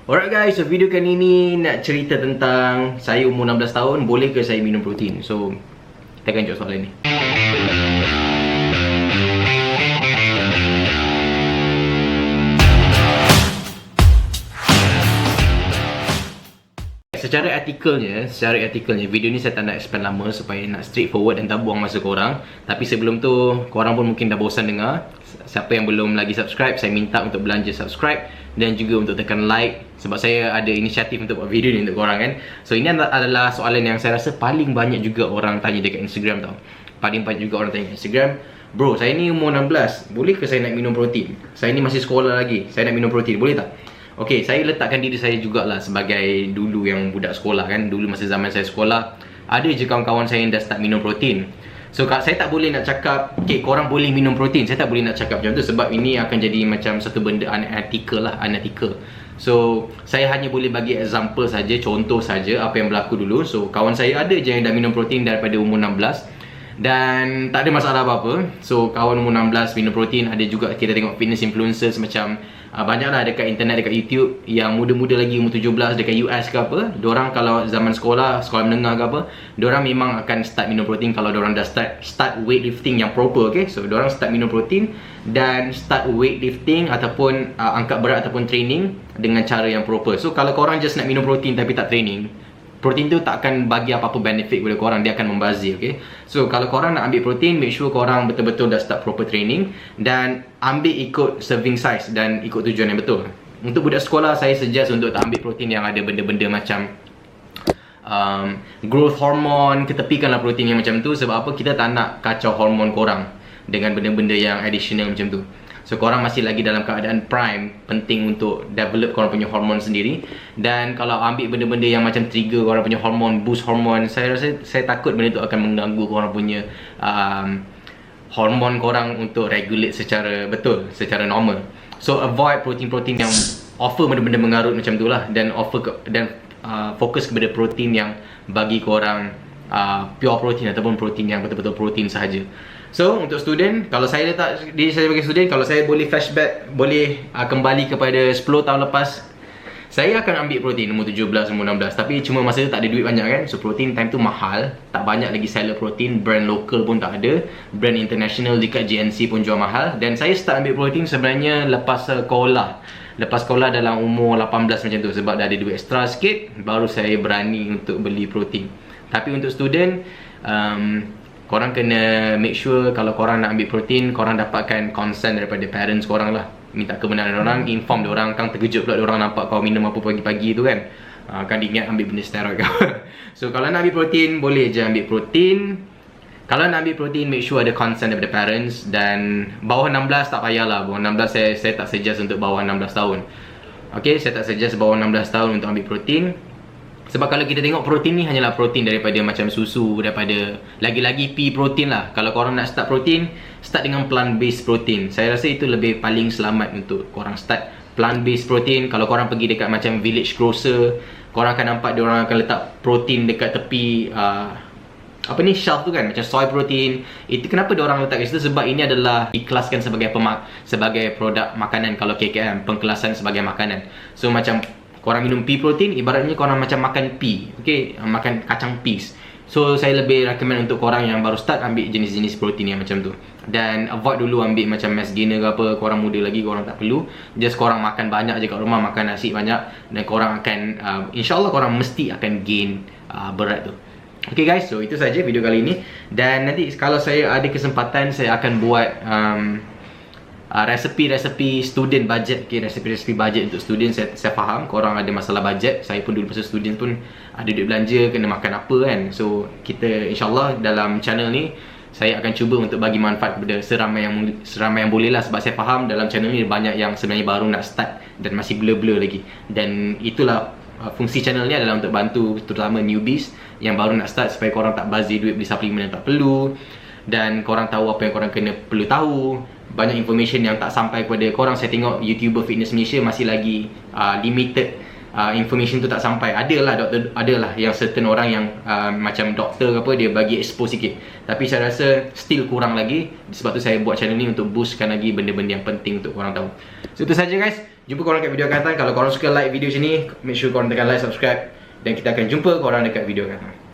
Alright guys, so video kali ini nak cerita tentang saya umur 16 tahun, boleh ke saya minum protein? So, kita akan jawab soalan ni. Secara artikelnya, video ni saya tak nak expand lama supaya nak straightforward dan tak buang masa korang. Tapi sebelum tu, korang pun mungkin dah bosan dengar. Siapa yang belum lagi subscribe, saya minta untuk belanja subscribe dan juga untuk tekan like, sebab saya ada inisiatif untuk buat video ni untuk korang kan. So ini adalah soalan yang saya rasa paling banyak juga orang tanya dekat Instagram tau. Paling banyak juga orang tanya dekat Instagram, bro, saya ni umur 16, boleh ke saya nak minum protein? Saya ni masih sekolah lagi, saya nak minum protein, boleh tak? Okay, saya letakkan diri saya jugalah sebagai dulu yang budak sekolah kan. Dulu masa zaman saya sekolah, ada je kawan-kawan saya yang dah start minum protein. So saya tak boleh nak cakap, okay, korang boleh minum protein. Saya tak boleh nak cakap macam tu sebab ini akan jadi macam satu benda unethical. So saya hanya boleh bagi example saja, contoh saja apa yang berlaku dulu. So kawan saya ada je yang dah minum protein daripada umur 16 dan tak ada masalah apa-apa. So kawan umur 16 minum protein. Ada juga kita tengok fitness influencers macam banyaklah dekat internet, dekat YouTube yang muda-muda lagi umur 17 dekat US ke apa. Diorang kalau zaman sekolah menengah ke apa, diorang memang akan start minum protein kalau diorang dah start weightlifting yang proper. Okay, so diorang start minum protein dan start weightlifting ataupun angkat berat ataupun training dengan cara yang proper. So kalau korang just nak minum protein tapi tak training, protein tu tak akan bagi apa-apa benefit kepada korang, dia akan membazir. Okay, so kalau korang nak ambil protein, make sure korang betul-betul dah start proper training dan ambil ikut serving size dan ikut tujuan yang betul. Untuk budak sekolah, saya suggest untuk tak ambil protein yang ada benda-benda macam growth hormone. Ketepikanlah protein yang macam tu. Sebab apa? Kita tak nak kacau hormon korang dengan benda-benda yang additional macam tu. So korang masih lagi dalam keadaan prime, penting untuk develop korang punya hormon sendiri. Dan kalau ambil benda-benda yang macam trigger korang punya hormon, boost hormon, saya takut benda tu akan mengganggu korang punya hormon korang untuk regulate secara betul, secara normal. So avoid protein-protein yang offer benda-benda mengarut macam tu lah, dan fokus kepada protein yang bagi korang pure protein ataupun protein yang betul-betul protein sahaja. So untuk student, kalau saya letak diri saya sebagai student, kalau saya boleh flashback, boleh kembali kepada 10 tahun lepas, saya akan ambil protein umur 17, umur 16. Tapi cuma masa tu tak ada duit banyak kan. So protein time tu mahal, tak banyak lagi seller protein, brand local pun tak ada, brand international dekat GNC pun jual mahal. Dan saya start ambil protein sebenarnya lepas sekolah dalam umur 18 macam tu. Sebab dah ada duit extra sikit, baru saya berani untuk beli protein. Tapi untuk student, korang kena make sure kalau korang nak ambil protein, korang dapatkan consent daripada parents korang lah. Minta kebenaran orang, inform diorang. Kan terkejut pula diorang nampak kau minum apa pagi-pagi tu kan. Kan diingat ambil benda steroid kau. So kalau nak ambil protein, boleh je ambil protein. Kalau nak ambil protein, make sure ada consent daripada parents. Dan bawah 16 tak payahlah. Bawah 16 saya tak suggest untuk bawah 16 tahun. Okay, saya tak suggest bawah 16 tahun untuk ambil protein. Sebab kalau kita tengok protein ni hanyalah protein daripada macam susu, daripada lagi-lagi pea protein lah. Kalau korang nak start protein, start dengan plant based protein. Saya rasa itu lebih paling selamat untuk korang start plant based protein. Kalau korang pergi dekat macam village grocer, korang akan nampak diorang akan letak protein dekat tepi shelf tu kan, macam soy protein. Itu kenapa diorang letak kat situ? Sebab ini adalah dikelaskan sebagai produk makanan. Kalau KKM, pengkelasan sebagai makanan. So macam korang minum pea protein, ibaratnya korang macam makan pea, okay? Makan kacang peas. So saya lebih recommend untuk korang yang baru start, ambil jenis-jenis protein yang macam tu. Dan avoid dulu ambil macam mass gainer ke apa. Korang muda lagi, korang tak perlu. Just korang makan banyak je kat rumah, makan nasi banyak, dan korang akan InsyaAllah korang mesti akan gain berat tu. Okay guys, so itu saja video kali ini. Dan nanti kalau saya ada kesempatan, saya akan buat resepi student budget. Okay, resepi budget untuk student. Saya faham korang ada masalah budget. Saya pun dulu masa student pun ada duit belanja, kena makan apa kan. So kita insyaAllah dalam channel ni, saya akan cuba untuk bagi manfaat kepada seramai yang boleh lah. Sebab saya faham dalam channel ni banyak yang sebenarnya baru nak start dan masih blur-blur lagi. Dan itulah fungsi channel ni adalah untuk bantu terutama newbies yang baru nak start, supaya korang tak bazir duit beli suplemen yang tak perlu, dan korang tahu apa yang korang perlu tahu. Banyak information yang tak sampai kepada korang. Saya tengok YouTuber fitness Malaysia masih lagi limited information tu tak sampai. Adalah yang certain orang yang macam doktor ke apa, dia bagi expose sikit. Tapi saya rasa still kurang lagi. Sebab tu saya buat channel ni untuk boostkan lagi benda-benda yang penting untuk korang tahu. So itu saja guys. Jumpa korang dekat video akan datang. Kalau korang suka like video sini, make sure korang tekan like, subscribe. Dan kita akan jumpa korang dekat video akan datang.